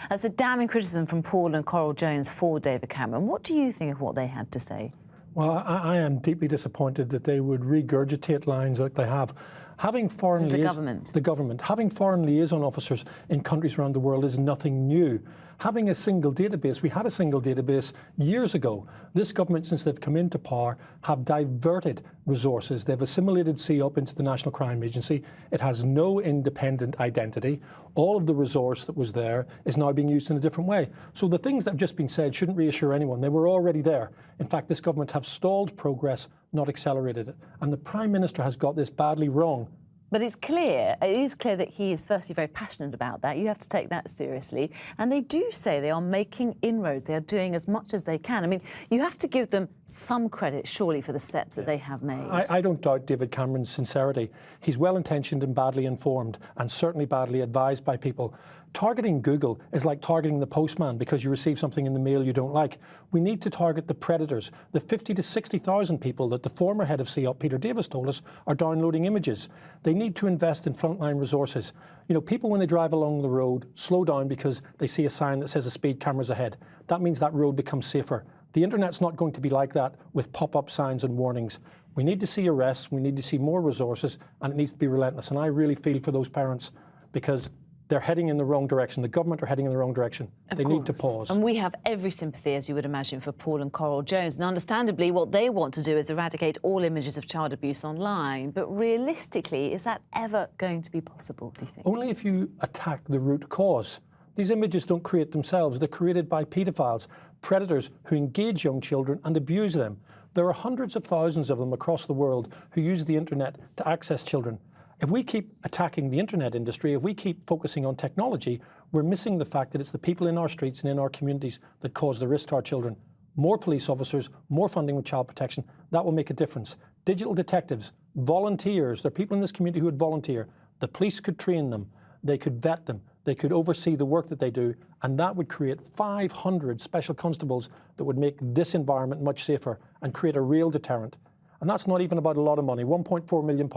That's a damning criticism from Paul and Coral Jones for David Cameron. What do you think of what they had to say? Well, I am deeply disappointed that they would regurgitate lines like they have. Having foreign the government. Having foreign liaison officers in countries around the world is nothing new. Having a single database, we had a single database years ago. This government, since they've come into power, have diverted resources. They've assimilated CEOP into the National Crime Agency. It has no independent identity. All of the resource that was there is now being used in a different way. So the things that have just been said shouldn't reassure anyone. They were already there. In fact, this government have stalled progress, not accelerated it. And the Prime Minister has got this badly wrong. But it is clear that he is firstly very passionate about that. You have to take that seriously. And they do say they are making inroads. They are doing as much as they can. I mean, you have to give them some credit, surely, for the steps that they have made. I don't doubt David Cameron's sincerity. He's well-intentioned and badly informed, and certainly badly advised by people. Targeting Google is like targeting the postman because you receive something in the mail you don't like. We need to target the predators, the 50 to 60,000 people that the former head of CEOP, Peter Davis, told us are downloading images. They need to invest in frontline resources. You know, people when they drive along the road slow down because they see a sign that says a speed camera's ahead. That means that road becomes safer. The internet's not going to be like that with pop-up signs and warnings. We need to see arrests, we need to see more resources, and it needs to be relentless. And I really feel for those parents because they're heading in the wrong direction. The government are heading in the wrong direction. They need to pause. And we have every sympathy, as you would imagine, for Paul and Coral Jones. And understandably, what they want to do is eradicate all images of child abuse online. But realistically, is that ever going to be possible, do you think? Only if you attack the root cause. These images don't create themselves. They're created by paedophiles, predators who engage young children and abuse them. There are hundreds of thousands of them across the world who use the internet to access children. If we keep attacking the internet industry, if we keep focusing on technology, we're missing the fact that it's the people in our streets and in our communities that cause the risk to our children. More police officers, more funding with child protection, that will make a difference. Digital detectives, volunteers, there are people in this community who would volunteer. The police could train them, they could vet them, they could oversee the work that they do, and that would create 500 special constables that would make this environment much safer and create a real deterrent. And that's not even about a lot of money, £1.4 million,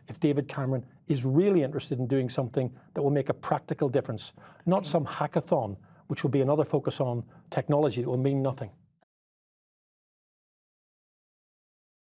if David Cameron is really interested in doing something that will make a practical difference, not some hackathon, which will be another focus on technology that will mean nothing.